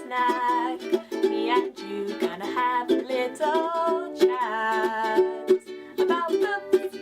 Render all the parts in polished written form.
snack. Me and you gonna have a little chat about books.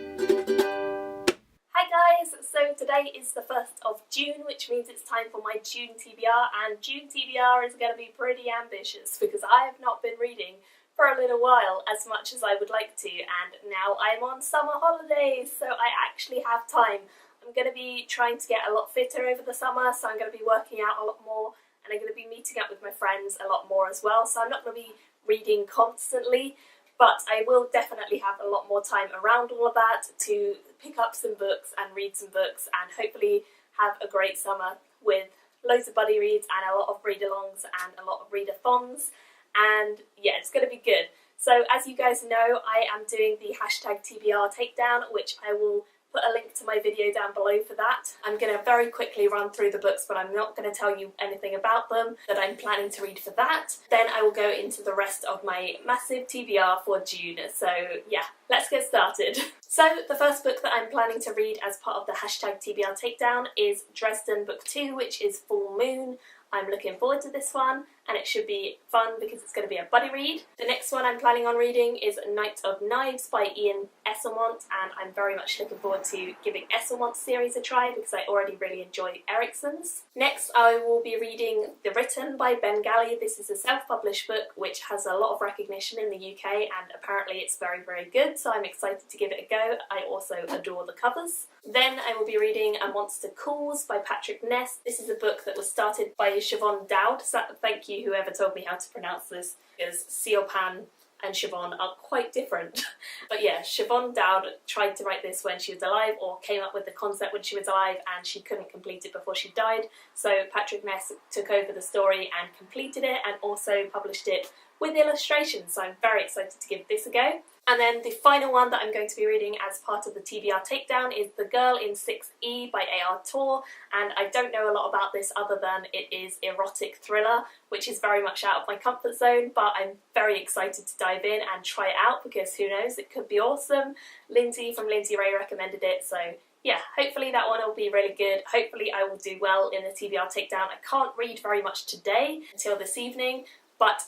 Hi guys, so today is the 1st of June, which means it's time for my June TBR, and June TBR is going to be pretty ambitious because I have not been reading for a little while as much as I would like to, and now I'm on summer holidays, so I actually have time. I'm going to be trying to get a lot fitter over the summer, so I'm going to be working out a lot more, and I'm going to be meeting up with my friends a lot more as well, so I'm not going to be reading constantly, but I will definitely have a lot more time around all of that to pick up some books and read some books, and hopefully have a great summer with loads of buddy reads and a lot of read-alongs and a lot of readathons. And yeah, it's going to be good. So as you guys know, I am doing the hashtag TBR takedown, which I will put a link to my video down below for that. I'm going to very quickly run through the books, but I'm not going to tell you anything about them that I'm planning to read for that. Then I will go into the rest of my massive TBR for June. So yeah, let's get started. So the first book that I'm planning to read as part of the hashtag TBR takedown is Dresden Book 2, which is Full Moon. I'm looking forward to this one, and it should be fun because it's going to be a buddy read. The next one I'm planning on reading is Knight of Knives by Ian Esselmont, and I'm very much looking forward to giving Esselmont's series a try because I already really enjoy Erikson's. Next I will be reading The Written by Ben Galley. This is a self-published book which has a lot of recognition in the UK, and apparently it's very, very good, so I'm excited to give it a go. I also adore the covers. Then I will be reading A Monster Calls by Patrick Ness. This is a book that was started by Siobhan Dowd. So thank you whoever told me how to pronounce this, because Siobhan and Siobhan are quite different. But yeah, Siobhan Dowd tried to write this when she was alive, or came up with the concept when she was alive, and she couldn't complete it before she died. So Patrick Ness took over the story and completed it, and also published it with illustrations. So I'm very excited to give this a go. And then the final one that I'm going to be reading as part of the TBR takedown is The Girl in 6E by A.R. Torr, and I don't know a lot about this other than it is erotic thriller, which is very much out of my comfort zone, but I'm very excited to dive in and try it out because who knows, it could be awesome. Lindsay from Lindsay Ray recommended it, so yeah, hopefully that one will be really good. Hopefully I will do well in the TBR takedown. I can't read very much today until this evening, but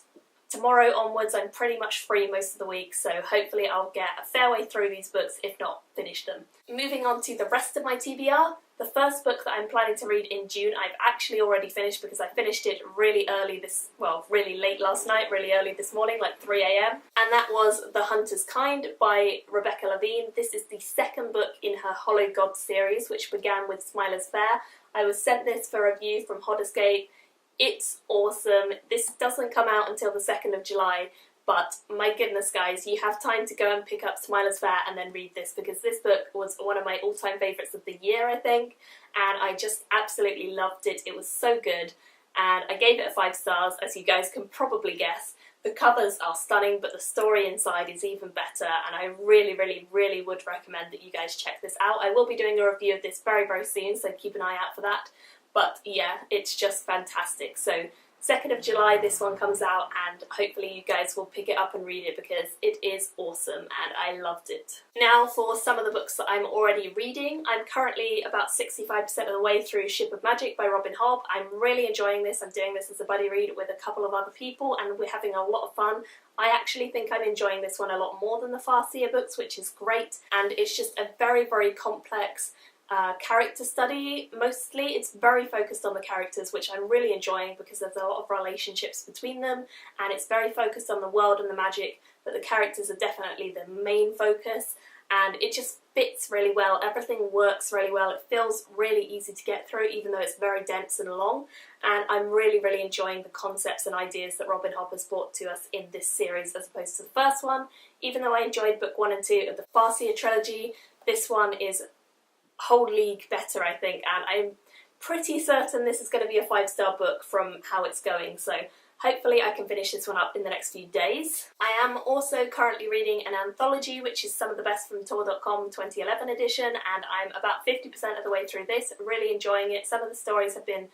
tomorrow onwards I'm pretty much free most of the week, so hopefully I'll get a fair way through these books, if not finish them. Moving on to the rest of my TBR, the first book that I'm planning to read in June I've actually already finished because I finished it really early really late last night, really early this morning, like 3 AM, and that was The Hunter's Kind by Rebecca Levine. This is the second book in her Hollow Gods series, which began with Smiler's Fair. I was sent this for review from Hoddersgate. It's awesome. This doesn't come out until the 2nd of July, but my goodness guys, you have time to go and pick up Smiler's Fair and then read this, because this book was one of my all-time favourites of the year, I think, and I just absolutely loved it. It was so good, and I gave it a 5 stars, as you guys can probably guess. The covers are stunning, but the story inside is even better, and I really, really, really would recommend that you guys check this out. I will be doing a review of this very, very soon, so keep an eye out for that. But yeah, it's just fantastic. So 2nd of July this one comes out, and hopefully you guys will pick it up and read it because it is awesome and I loved it. Now for some of the books that I'm already reading. I'm currently about 65% of the way through Ship of Magic by Robin Hobb. I'm really enjoying this. I'm doing this as a buddy read with a couple of other people and we're having a lot of fun. I actually think I'm enjoying this one a lot more than the Farseer books, which is great, and it's just a very, very complex character study. Mostly it's very focused on the characters, which I'm really enjoying because there's a lot of relationships between them, and it's very focused on the world and the magic, but the characters are definitely the main focus, and it just fits really well. Everything works really well. It feels really easy to get through, even though it's very dense and long, and I'm really, really enjoying the concepts and ideas that Robin Hobb has brought to us in this series as opposed to the first one. Even though I enjoyed book 1 and 2 of the Farseer trilogy, this one is whole league better, I think, and I'm pretty certain this is going to be a 5-star book from how it's going, so hopefully I can finish this one up in the next few days. I am also currently reading an anthology, which is Some of the Best from Tor.com 2011 edition, and I'm about 50% of the way through this, really enjoying it. Some of the stories have been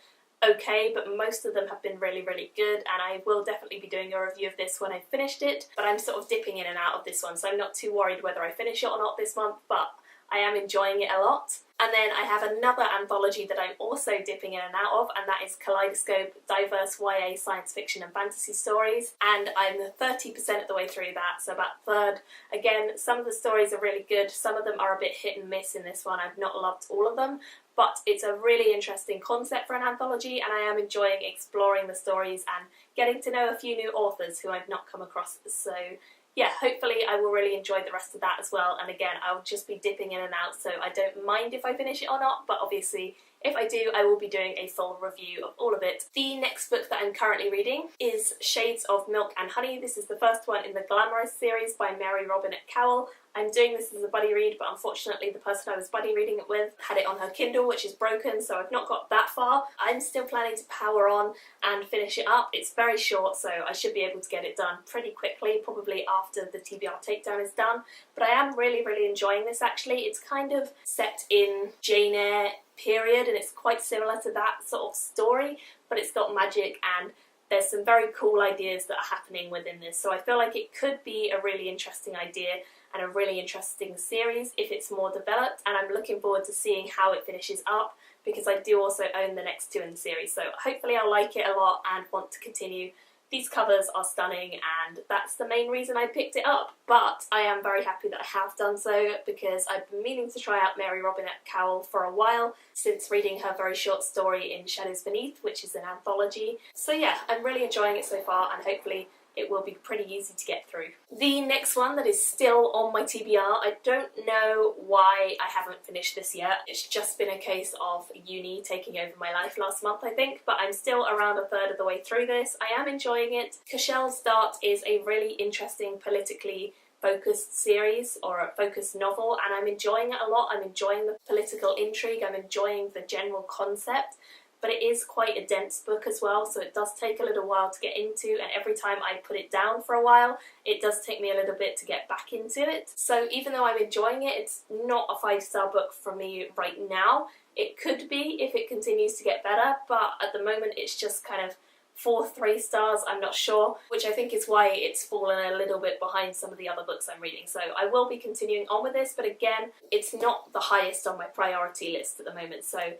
okay, but most of them have been really, really good, and I will definitely be doing a review of this when I've finished it, but I'm sort of dipping in and out of this one, so I'm not too worried whether I finish it or not this month, but I am enjoying it a lot. And then I have another anthology that I'm also dipping in and out of, and that is Kaleidoscope Diverse YA Science Fiction and Fantasy Stories, and I'm 30% of the way through that, so about a third. Again, some of the stories are really good, some of them are a bit hit and miss in this one. I've not loved all of them, but it's a really interesting concept for an anthology, and I am enjoying exploring the stories and getting to know a few new authors who I've not come across. So yeah, hopefully I will really enjoy the rest of that as well, and again, I'll just be dipping in and out, so I don't mind if I finish it or not, but obviously if I do, I will be doing a full review of all of it. The next book that I'm currently reading is Shades of Milk and Honey. This is the first one in the Glamorous series by Mary Robinette Kowell. I'm doing this as a buddy read, but unfortunately the person I was buddy reading it with had it on her Kindle, which is broken, so I've not got that far. I'm still planning to power on and finish it up. It's very short, so I should be able to get it done pretty quickly, probably after the TBR takedown is done. But I am really enjoying this actually. It's kind of set in Jane Eyre period, and it's quite similar to that sort of story, but it's got magic and there's some very cool ideas that are happening within this. So I feel like it could be a really interesting idea and a really interesting series if it's more developed, and I'm looking forward to seeing how it finishes up because I do also own the next two in the series, so hopefully I'll like it a lot and want to continue. These covers are stunning and that's the main reason I picked it up, but I am very happy that I have done so because I've been meaning to try out Mary Robinette Kowell for a while since reading her very short story in Shadows Beneath, which is an anthology. So yeah, I'm really enjoying it so far and hopefully it will be pretty easy to get through. The next one that is still on my TBR, I don't know why I haven't finished this yet. It's just been a case of uni taking over my life last month, I think, but I'm still around a third of the way through this. I am enjoying it. Cashel's Dart is a really interesting politically focused series or a focused novel, and I'm enjoying it a lot. I'm enjoying the political intrigue, I'm enjoying the general concept, but it is quite a dense book as well, so it does take a little while to get into, and every time I put it down for a while, it does take me a little bit to get back into it. So even though I'm enjoying it, it's not a 5-star book for me right now. It could be if it continues to get better, but at the moment it's just kind of 4-3 stars, I'm not sure, which I think is why it's fallen a little bit behind some of the other books I'm reading. So I will be continuing on with this, but again, it's not the highest on my priority list at the moment, so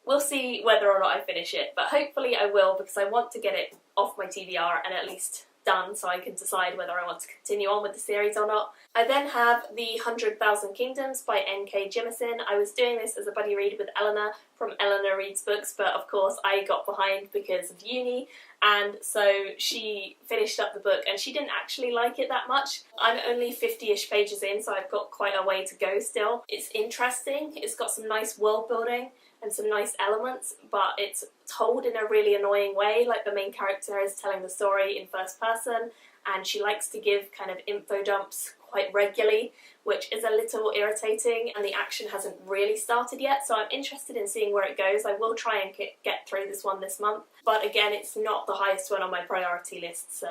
we'll see whether or not I finish it, but hopefully I will because I want to get it off my TBR and at least done so I can decide whether I want to continue on with the series or not. I then have The 100,000 Kingdoms by N.K. Jemisin. I was doing this as a buddy read with Eleanor from Eleanor Reads Books, but of course I got behind because of uni, and so she finished up the book and she didn't actually like it that much. I'm only 50-ish pages in, so I've got quite a way to go still. It's interesting, it's got some nice world building and some nice elements, but it's told in a really annoying way. Like the main character is telling the story in first person and she likes to give kind of info dumps quite regularly, which is a little irritating, and the action hasn't really started yet, so I'm interested in seeing where it goes. I will try and get through this one this month, but again, it's not the highest one on my priority list, so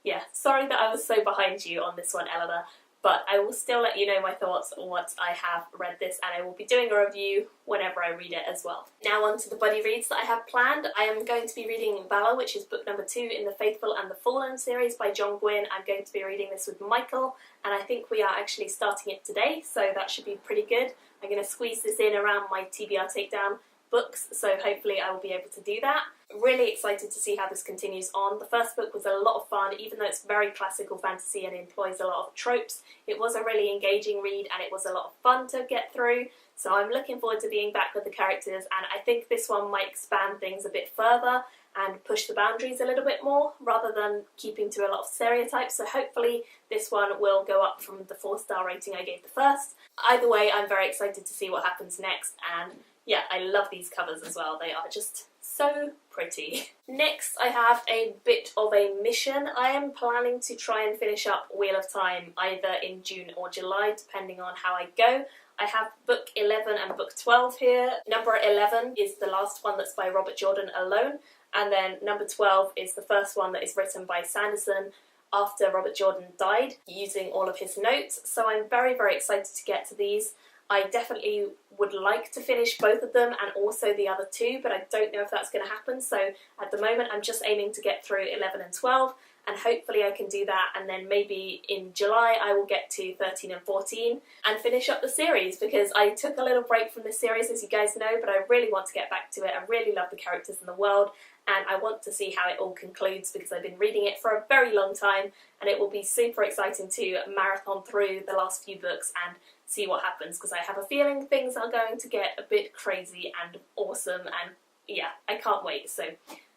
yeah, sorry that I was so behind you on this one, Eleanor. But I will still let you know my thoughts once I have read this, and I will be doing a review whenever I read it as well. Now on to the buddy reads that I have planned. I am going to be reading Valor, which is book number 2 in the Faithful and the Fallen series by John Gwynne. I'm going to be reading this with Michael, and I think we are actually starting it today, so that should be pretty good. I'm going to squeeze this in around my TBR takedown books, so hopefully I will be able to do that. Really excited to see how this continues on. The first book was a lot of fun, even though it's very classical fantasy and employs a lot of tropes. It was a really engaging read and it was a lot of fun to get through, so I'm looking forward to being back with the characters, and I think this one might expand things a bit further and push the boundaries a little bit more rather than keeping to a lot of stereotypes, so hopefully this one will go up from the 4-star rating I gave the first. Either way, I'm very excited to see what happens next, and yeah, I love these covers as well. They are just so pretty. Next, I have a bit of a mission. I am planning to try and finish up Wheel of Time either in June or July, depending on how I go. I have book 11 and book 12 here. Number 11 is the last one that's by Robert Jordan alone, and then number 12 is the first one that is written by Sanderson after Robert Jordan died, using all of his notes. So I'm very excited to get to these. I definitely would like to finish both of them and also the other two, but I don't know if that's going to happen. So at the moment I'm just aiming to get through 11 and 12, and hopefully I can do that, and then maybe in July I will get to 13 and 14 and finish up the series, because I took a little break from this series, as you guys know, but I really want to get back to it. I really love the characters in the world, and I want to see how it all concludes, because I've been reading it for a very long time, and it will be super exciting to marathon through the last few books and see what happens, because I have a feeling things are going to get a bit crazy and awesome, and yeah, I can't wait. So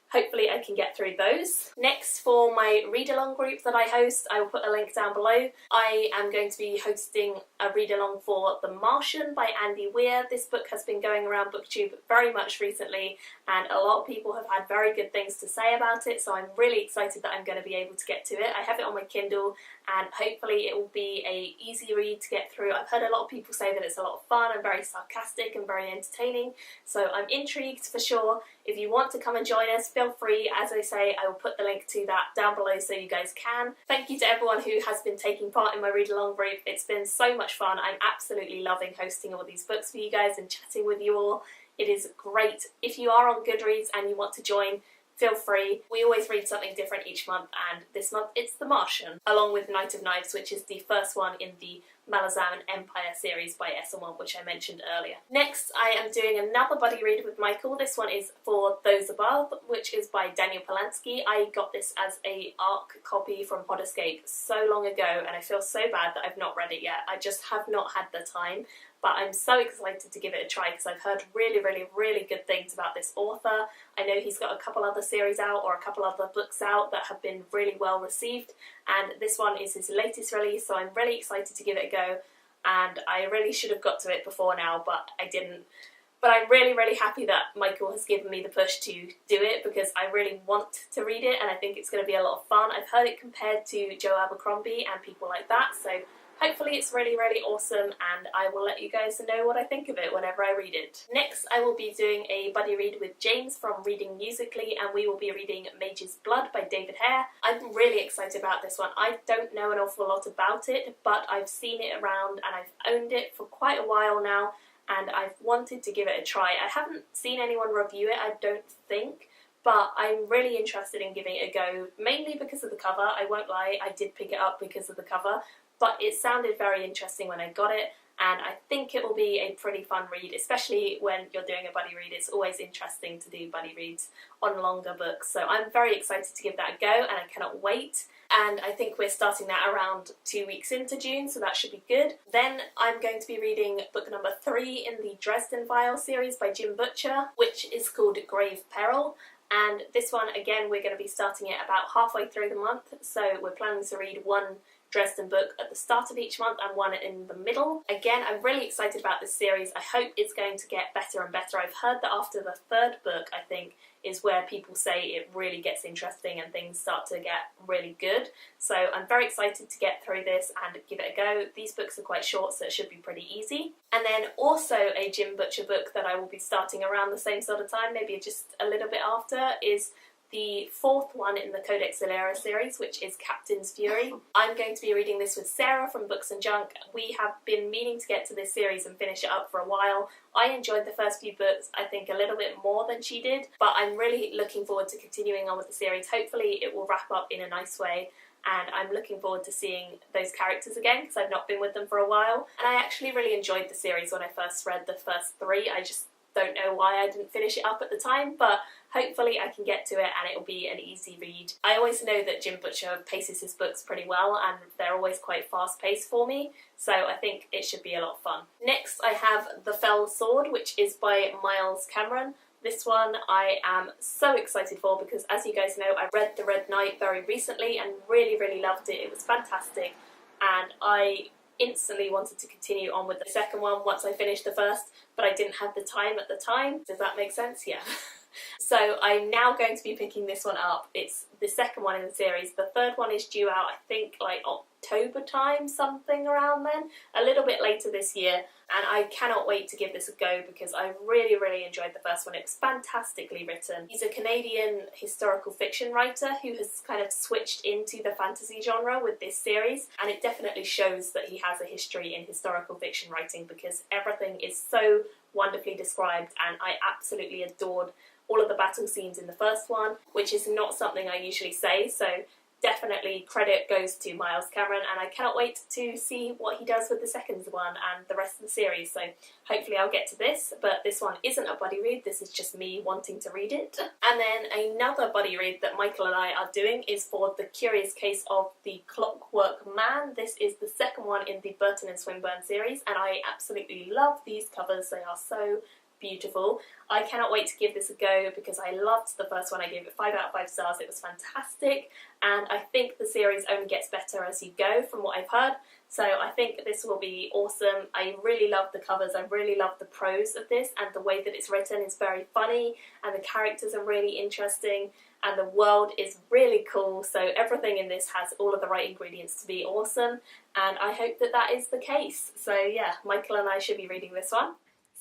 hopefully I can get through those. Next, for my read-along group that I host, I will put a link down below. I am going to be hosting a read-along for The Martian by Andy Weir. This book has been going around BookTube very much recently, and a lot of people have had very good things to say about it, so I'm really excited that I'm going to be able to get to it. I have it on my Kindle, and hopefully it will be an easy read to get through. I've heard a lot of people say that it's a lot of fun and very sarcastic and very entertaining, so I'm intrigued for sure. If you want to come and join us, feel free. As I say, I will put the link to that down below so you guys can. Thank you to everyone who has been taking part in my read-along group. It's been so much fun. I'm absolutely loving hosting all these books for you guys and chatting with you all. It is great. If you are on Goodreads and you want to join, feel free. We always read something different each month, and this month it's The Martian, along with Knight of Knives, which is the first one in the Malazan and Empire series by Esselmont, which I mentioned earlier. Next, I am doing another buddy read with Michael. This one is For Those Above, which is by Daniel Polanski. I got this as a ARC copy from Podescape so long ago, and I feel so bad that I've not read it yet. I just have not had the time. But I'm so excited to give it a try, because I've heard really, really, really good things about this author. I know he's got a couple other series out, or a couple other books out that have been really well received, and this one is his latest release, so I'm really excited to give it a go, and I really should have got to it before now, but I didn't. But I'm really, really happy that Michael has given me the push to do it, because I really want to read it, and I think it's going to be a lot of fun. I've heard it compared to Joe Abercrombie and people like that, so hopefully it's really, really awesome, and I will let you guys know what I think of it whenever I read it. Next, I will be doing a buddy read with James from Reading Musically, and we will be reading Mage's Blood by David Hare. I'm really excited about this one. I don't know an awful lot about it, but I've seen it around and I've owned it for quite a while now, and I've wanted to give it a try. I haven't seen anyone review it, I don't think, but I'm really interested in giving it a go, mainly because of the cover. I won't lie, I did pick it up because of the cover, but it sounded very interesting when I got it, and I think it will be a pretty fun read, especially when you're doing a buddy read. It's always interesting to do buddy reads on longer books, so I'm very excited to give that a go, and I cannot wait. And I think we're starting that around 2 weeks into June, so that should be good. Then I'm going to be reading book number 3 in the Dresden Files series by Jim Butcher, which is called Grave Peril. And this one, again, we're going to be starting it about halfway through the month, so we're planning to read one Dresden book at the start of each month and one in the middle. Again, I'm really excited about this series. I hope it's going to get better and better. I've heard that after the 3rd book, I think, is where people say it really gets interesting and things start to get really good. So I'm very excited to get through this and give it a go. These books are quite short, so it should be pretty easy. And then also a Jim Butcher book that I will be starting around the same sort of time, maybe just a little bit after, is the 4th one in the Codex Alera series, which is Captain's Fury. I'm going to be reading this with Sarah from Books and Junk. We have been meaning to get to this series and finish it up for a while. I enjoyed the first few books, I think, a little bit more than she did, but I'm really looking forward to continuing on with the series. Hopefully it will wrap up in a nice way, and I'm looking forward to seeing those characters again, because I've not been with them for a while. And I actually really enjoyed the series when I first read the first 3. I just don't know why I didn't finish it up at the time, but hopefully I can get to it and it'll be an easy read. I always know that Jim Butcher paces his books pretty well, and they're always quite fast paced for me, so I think it should be a lot of fun. Next I have The Fell Sword, which is by Miles Cameron. This one I am so excited for, because as you guys know, I read The Red Knight very recently and really, really loved it. It was fantastic, and I instantly wanted to continue on with the second one once I finished the first, but I didn't have the time at the time. Does that make sense? Yeah. So I'm now going to be picking this one up. It's the second one in the series. The 3rd one is due out, I think, like October time, something around then, a little bit later this year, and I cannot wait to give this a go because I really enjoyed the first one. It was fantastically written. He's a Canadian historical fiction writer who has kind of switched into the fantasy genre with this series, and it definitely shows that he has a history in historical fiction writing because everything is so wonderfully described, and I absolutely adored all of the battle scenes in the first one, which is not something I usually say, so definitely credit goes to Miles Cameron, and I cannot wait to see what he does with the second one and the rest of the series, so hopefully I'll get to this, but this one isn't a buddy read, this is just me wanting to read it. And then another buddy read that Michael and I are doing is for The Curious Case of the Clockwork Man. This is the second one in the Burton and Swinburne series, and I absolutely love these covers, they are so beautiful. I cannot wait to give this a go because I loved the first one. I gave it 5 out of 5 stars. It was fantastic, and I think the series only gets better as you go from what I've heard, so I think this will be awesome. I really love the covers, I really love the prose of this, and the way that it's written is very funny, and the characters are really interesting, and the world is really cool, so everything in this has all of the right ingredients to be awesome, and I hope that that is the case. So yeah, Michael and I should be reading this one.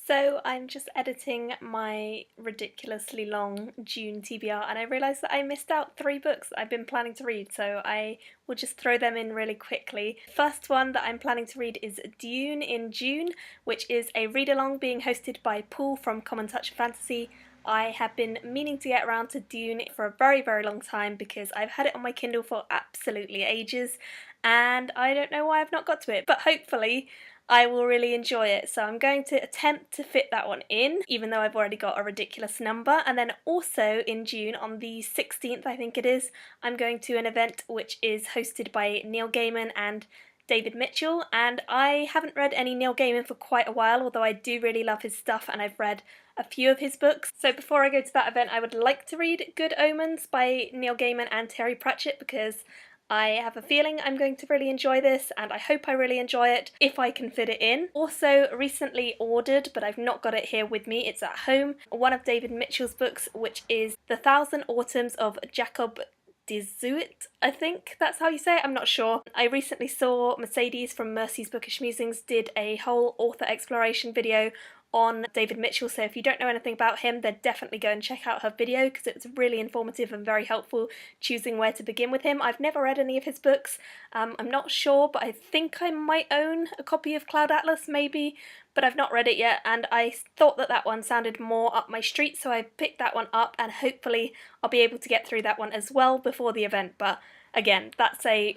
So I'm just editing my ridiculously long June TBR, and I realised that I missed out 3 books I've been planning to read, so I will just throw them in really quickly. First one that I'm planning to read is Dune in June, which is a read-along being hosted by Paul from Common Touch Fantasy. I have been meaning to get around to Dune for a very long time because I've had it on my Kindle for absolutely ages, and I don't know why I've not got to it, but hopefully I will really enjoy it, so I'm going to attempt to fit that one in, even though I've already got a ridiculous number. And then also in June, on the 16th I think it is, I'm going to an event which is hosted by Neil Gaiman and David Mitchell, and I haven't read any Neil Gaiman for quite a while, although I do really love his stuff and I've read a few of his books. So before I go to that event, I would like to read Good Omens by Neil Gaiman and Terry Pratchett because I have a feeling I'm going to really enjoy this, and I hope I really enjoy it if I can fit it in. Also recently ordered, but I've not got it here with me, it's at home, one of David Mitchell's books, which is The Thousand Autumns of Jacob de Zoet, I think that's how you say it, I'm not sure. I recently saw Mercedes from Mercy's Bookish Musings did a whole author exploration video on David Mitchell, so if you don't know anything about him, then definitely go and check out her video because it was really informative and very helpful choosing where to begin with him. I've never read any of his books, I'm not sure, but I think I might own a copy of Cloud Atlas maybe, but I've not read it yet, and I thought that that one sounded more up my street, so I picked that one up, and hopefully I'll be able to get through that one as well before the event. But again,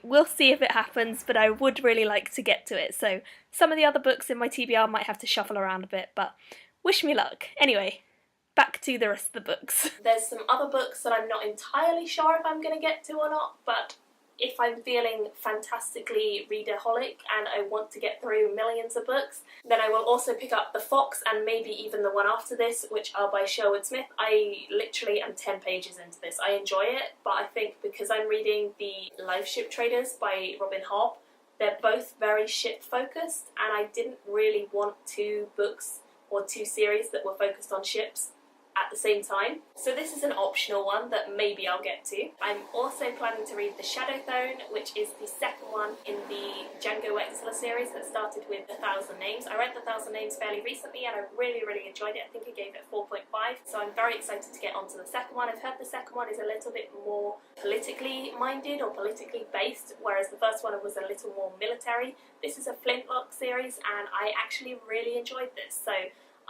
we'll see if it happens, but I would really like to get to it, so some of the other books in my TBR might have to shuffle around a bit, but wish me luck. Anyway, back to the rest of the books. There's some other books that I'm not entirely sure if I'm going to get to or not, but if I'm feeling fantastically readaholic and I want to get through millions of books, then I will also pick up The Fox and maybe even the one after this, which are by Sherwood Smith. I literally am 10 pages into this. I enjoy it, but I think because I'm reading The Live Ship Traders by Robin Hobb, they're both very ship focused, and I didn't really want 2 books or 2 series that were focused on ships at the same time. So this is an optional one that maybe I'll get to. I'm also planning to read The Shadow Throne, which is the second one in the Django Wexler series that started with 1,000 Names. I read 1,000 Names fairly recently and I really enjoyed it. I think I gave it 4.5, so I'm very excited to get onto the second one. I've heard the second one is a little bit more politically minded or politically based, whereas the first one was a little more military. This is a Flintlock series and I actually really enjoyed this, so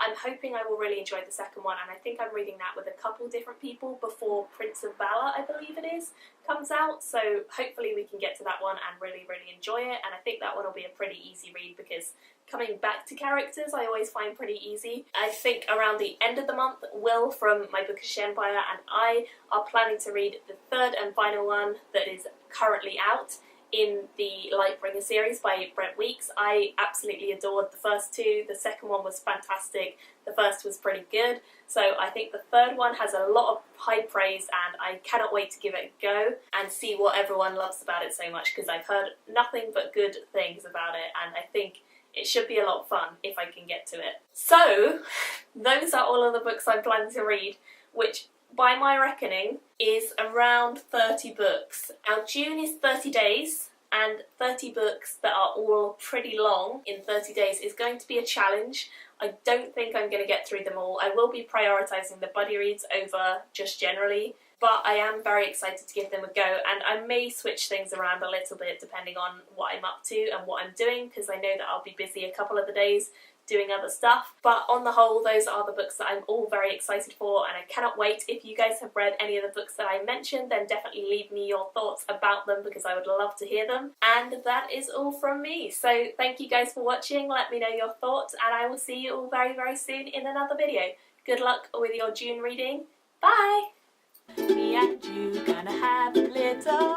I'm hoping I will really enjoy the second one, and I think I'm reading that with a couple different people before Prince of Valor, I believe it is, comes out, so hopefully we can get to that one and really enjoy it, and I think that one will be a pretty easy read because coming back to characters I always find pretty easy. I think around the end of the month, Will from My Bookish Empire and I are planning to read the third and final one that is currently out in the Lightbringer series by Brent Weeks. I absolutely adored the first 2, the second one was fantastic, the first was pretty good, so I think the third one has a lot of high praise and I cannot wait to give it a go and see what everyone loves about it so much, because I've heard nothing but good things about it and I think it should be a lot of fun if I can get to it. So those are all of the books I'm planning to read, which by my reckoning is around 30 books. Now June is 30 days, and 30 books that are all pretty long in 30 days is going to be a challenge. I don't think I'm going to get through them all. I will be prioritising the buddy reads over just generally, but I am very excited to give them a go, and I may switch things around a little bit depending on what I'm up to and what I'm doing, because I know that I'll be busy a couple of the days doing other stuff. But on the whole, those are the books that I'm all very excited for, and I cannot wait. If you guys have read any of the books that I mentioned, then definitely leave me your thoughts about them, because I would love to hear them. And that is all from me. So thank you guys for watching. Let me know your thoughts, and I will see you all very, very soon in another video. Good luck with your June reading. Bye! Me and you gonna have a little